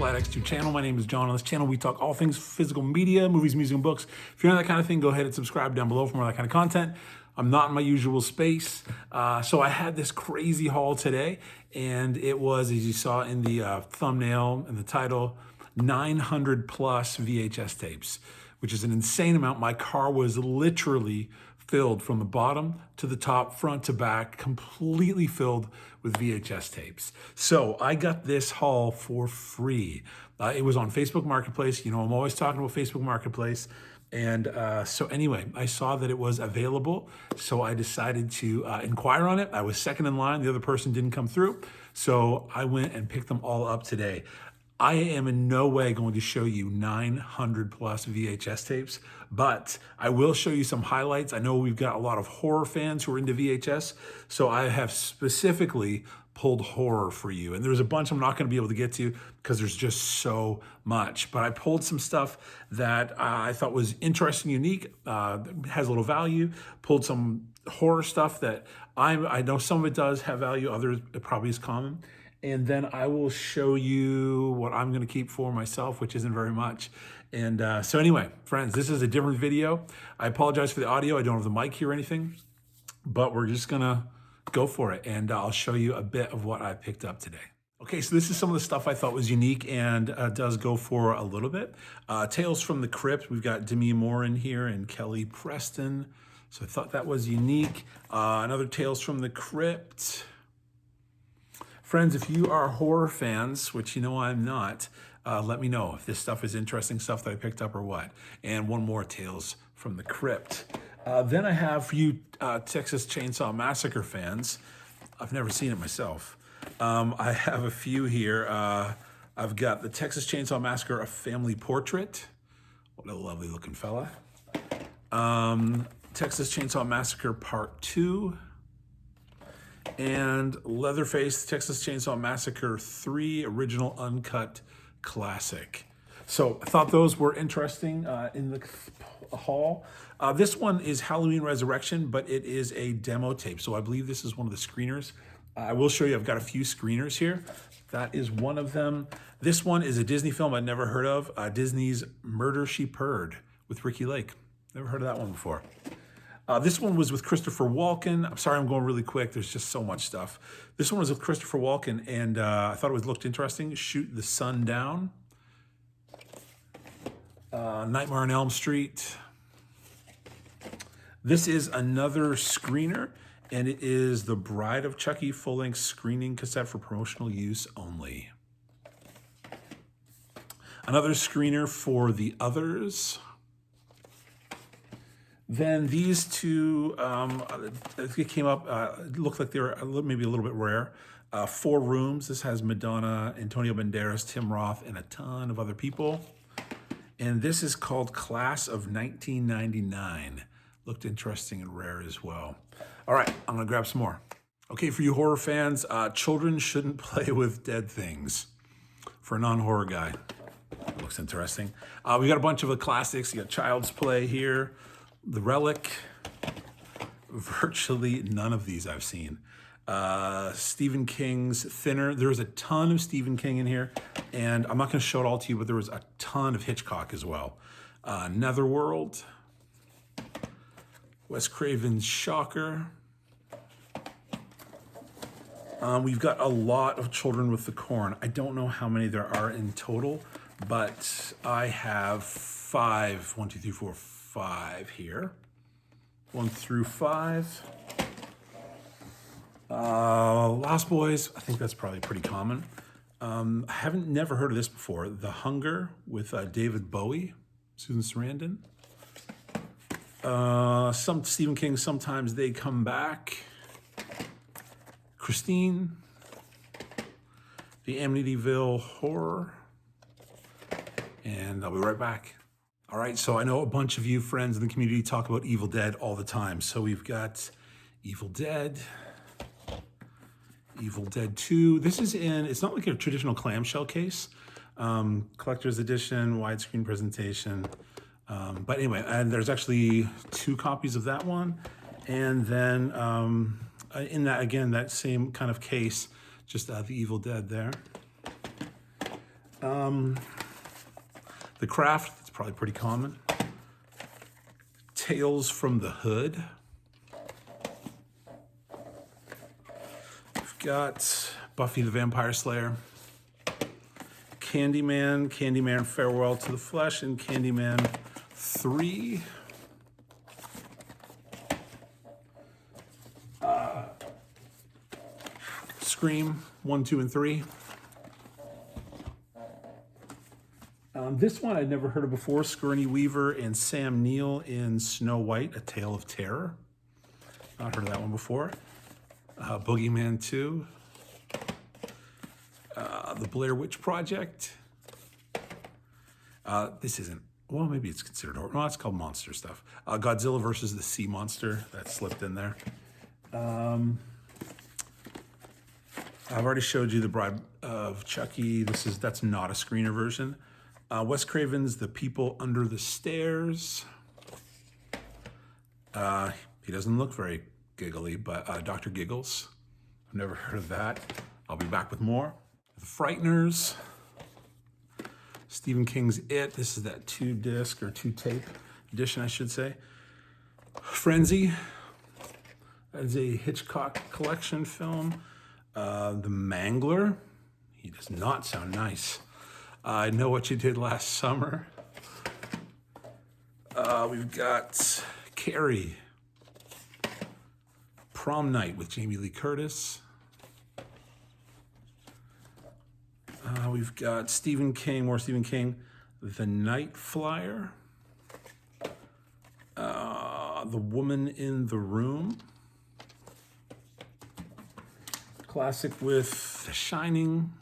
Flat X2 channel. My name is John. On this channel, we talk all things physical media, movies, music, and books. If you're into that kind of thing, go ahead and subscribe down below for more of that kind of content. I'm not in my usual space. So I had this crazy haul today, and it was, as you saw in the thumbnail and the title, 900 plus VHS tapes, which is an insane amount. My car was literally filled from the bottom to the top, front to back, completely filled with VHS tapes. So I got this haul for free. It was on Facebook Marketplace. You know, I'm always talking about Facebook Marketplace. And so anyway, I saw that it was available. So I decided to inquire on it. I was second in line. The other person didn't come through. So I went and picked them all up today. I am in no way going to show you 900 plus VHS tapes, but I will show you some highlights. I know we've got a lot of horror fans who are into VHS, so I have specifically pulled horror for you. And there's a bunch I'm not going to be able to get to because there's just so much. But I pulled some stuff that I thought was interesting, unique, has a little value, pulled some horror stuff that I know some of it does have value, others it probably is common. And then I will show you what I'm gonna keep for myself, which isn't very much. And so anyway, friends, this is a different video. I apologize for the audio. I don't have the mic here or anything, but we're just gonna go for it. And I'll show you a bit of what I picked up today. Okay, so this is some of the stuff I thought was unique and does go for a little bit. Tales from the Crypt. We've got Demi Moore in here and Kelly Preston. So I thought that was unique. Another Tales from the Crypt. Friends, if you are horror fans, which you know I'm not, let me know if this stuff is interesting stuff that I picked up or what. And one more Tales from the Crypt. Then I have for you Texas Chainsaw Massacre fans. I've never seen it myself. I have a few here. I've got the Texas Chainsaw Massacre, A Family Portrait. What a lovely looking fella. Texas Chainsaw Massacre Part 2. And Leatherface, Texas Chainsaw Massacre 3, Original Uncut Classic. So I thought those were interesting in the haul. This one is Halloween Resurrection, but it is a demo tape. So I believe this is one of the screeners. I will show you, I've got a few screeners here. That is one of them. This one is a Disney film I'd never heard of. Disney's Murder, She Purred with Ricky Lake. Never heard of that one before. This one was with Christopher Walken. I'm sorry, I'm going really quick. There's just so much stuff. This one was with Christopher Walken, and I thought it looked interesting. Shoot the Sun Down. Nightmare on Elm Street. This is another screener, and it is The Bride of Chucky full-length screening cassette for promotional use only. Another screener for The Others. Then these two, it came up, it looked like they were maybe a little bit rare. 4 Rooms. This has Madonna, Antonio Banderas, Tim Roth, and a ton of other people. And this is called Class of 1999. Looked interesting and rare as well. All right, I'm gonna grab some more. Okay, for you horror fans, Children Shouldn't Play with Dead Things. For a non-horror guy, looks interesting. We got a bunch of the classics. You got Child's Play here. The Relic, virtually none of these I've seen. Stephen King's Thinner. There's a ton of Stephen King in here, and I'm not going to show it all to you, but there was a ton of Hitchcock as well. Netherworld, Wes Craven's Shocker. We've got a lot of Children with the Corn. I don't know how many there are in total, but I have 5, 1, 2, 3, 4, 5 here. 1 through 5. Lost Boys, I think that's probably pretty common. I never heard of this before. The Hunger with David Bowie, Susan Sarandon. Some Stephen King, Sometimes They Come Back. Christine. The Amityville Horror. And I'll be right back. All right, so I know a bunch of you friends in the community talk about Evil Dead all the time. So we've got Evil Dead, Evil Dead 2. This is it's not like a traditional clamshell case. Collector's edition, widescreen presentation. But anyway, and there's actually 2 copies of that one. And then in that, again, that same kind of case, just the Evil Dead there. The Craft, it's probably pretty common. Tales from the Hood. We've got Buffy the Vampire Slayer. Candyman, Candyman Farewell to the Flesh, and Candyman 3. Scream 1, 2, and 3. This one I'd never heard of before. Sigourney Weaver and Sam Neill in Snow White, A Tale of Terror. Not heard of that one before. Boogeyman 2. The Blair Witch Project. This isn't, well, maybe it's considered horror. No, it's called monster stuff. Godzilla versus the Sea Monster. That slipped in there. I've already showed you The Bride of Chucky. That's not a screener version. Wes Craven's The People Under the Stairs. He doesn't look very giggly, but Dr. Giggles. I've never heard of that. I'll be back with more. The Frighteners. Stephen King's It. This is that 2-disc or 2-tape edition, I should say. Frenzy. That is a Hitchcock collection film. The Mangler. He does not sound nice. I Know What You Did Last Summer. We've got Carrie. Prom Night with Jamie Lee Curtis. We've got Stephen King, more Stephen King. The Night Flyer. The Woman in the Room. Classic with The Shining.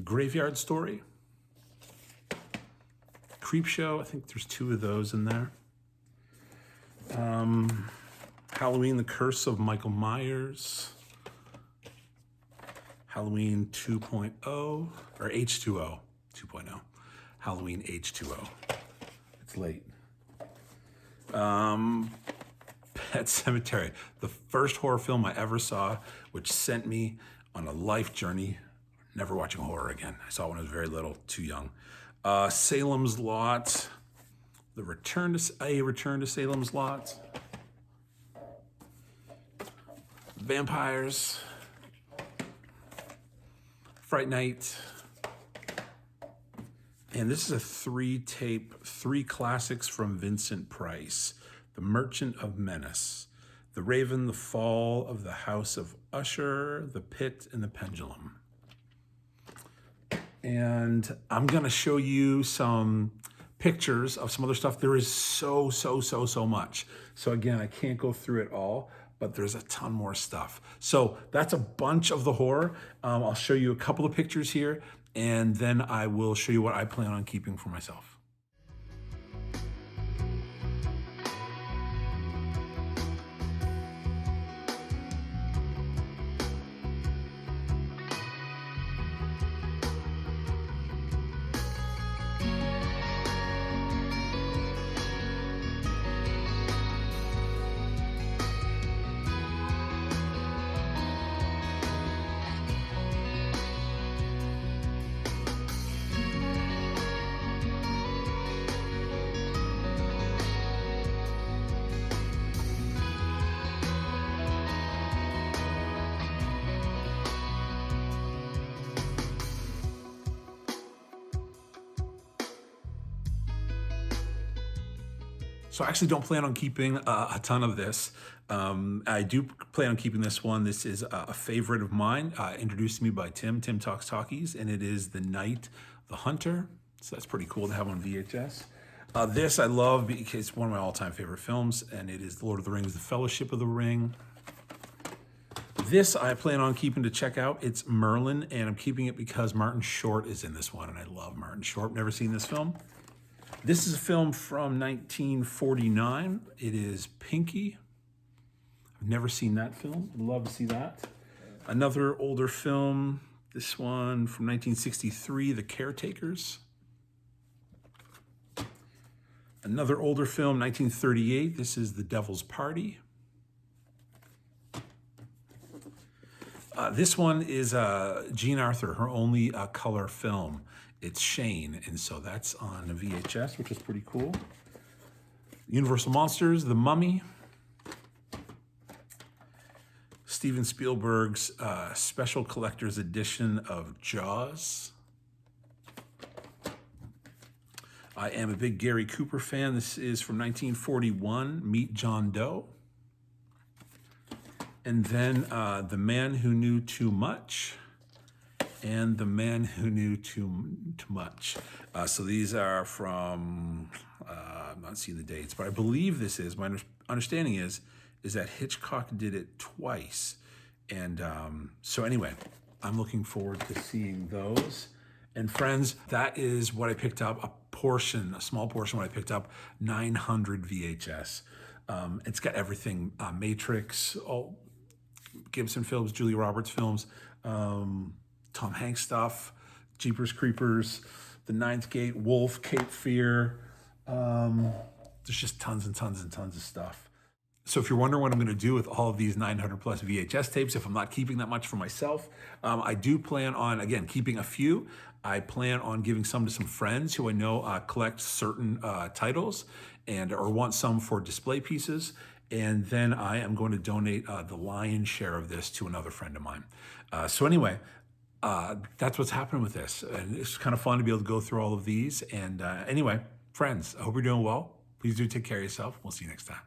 Graveyard Story. Creepshow, I think there's 2 of those in there. Halloween, The Curse of Michael Myers. Halloween 2.0, or H2O 2.0. Halloween H2O. It's late. Pet Sematary, the first horror film I ever saw, which sent me on a life journey, never watching horror again. I saw it when I was very little, too young. Salem's Lot, A Return to Salem's Lot. Vampires. Fright Night. And this is a 3-tape, 3 classics from Vincent Price. The Merchant of Menace, The Raven, The Fall of the House of Usher, The Pit, and The Pendulum. And I'm gonna show you some pictures of some other stuff. There is so much. So again, I can't go through it all, but there's a ton more stuff. So that's a bunch of the horror. I'll show you a couple of pictures here, and then I will show you what I plan on keeping for myself. So I actually don't plan on keeping a ton of this. I do plan on keeping this one. This is a favorite of mine, introduced to me by Tim Talks Talkies, and it is The Night, The Hunter. So that's pretty cool to have on VHS. This I love because it's one of my all-time favorite films, and it is The Lord of the Rings, The Fellowship of the Ring. This I plan on keeping to check out. It's Merlin, and I'm keeping it because Martin Short is in this one, and I love Martin Short. Never seen this film. This is a film from 1949. It is Pinky. I've never seen that film. I'd love to see that. Another older film, this one from 1963, The Caretakers. Another older film, 1938. This is The Devil's Party. This one is Jean Arthur, her only color film. It's Shane, and so that's on VHS, which is pretty cool. Universal Monsters, The Mummy. Steven Spielberg's special collector's edition of Jaws. I am a big Gary Cooper fan. This is from 1941, Meet John Doe. And then The Man Who Knew Too Much and The Man Who Knew Too Much. So these are from, I'm not seeing the dates, but I believe this is, my understanding is that Hitchcock did it twice. And so anyway, I'm looking forward to seeing those. And friends, that is what I picked up, a small portion what I picked up, 900 VHS. It's got everything, Matrix, all Gibson films, Julia Roberts films, Tom Hanks stuff, Jeepers Creepers, The Ninth Gate, Wolf, Cape Fear. There's just tons and tons and tons of stuff. So if you're wondering what I'm going to do with all of these 900 plus VHS tapes, if I'm not keeping that much for myself, I do plan on, again, keeping a few. I plan on giving some to some friends who I know collect certain titles or want some for display pieces. And then I am going to donate the lion's share of this to another friend of mine. So anyway, that's what's happening with this. And it's kind of fun to be able to go through all of these. And anyway, friends, I hope you're doing well. Please do take care of yourself. We'll see you next time.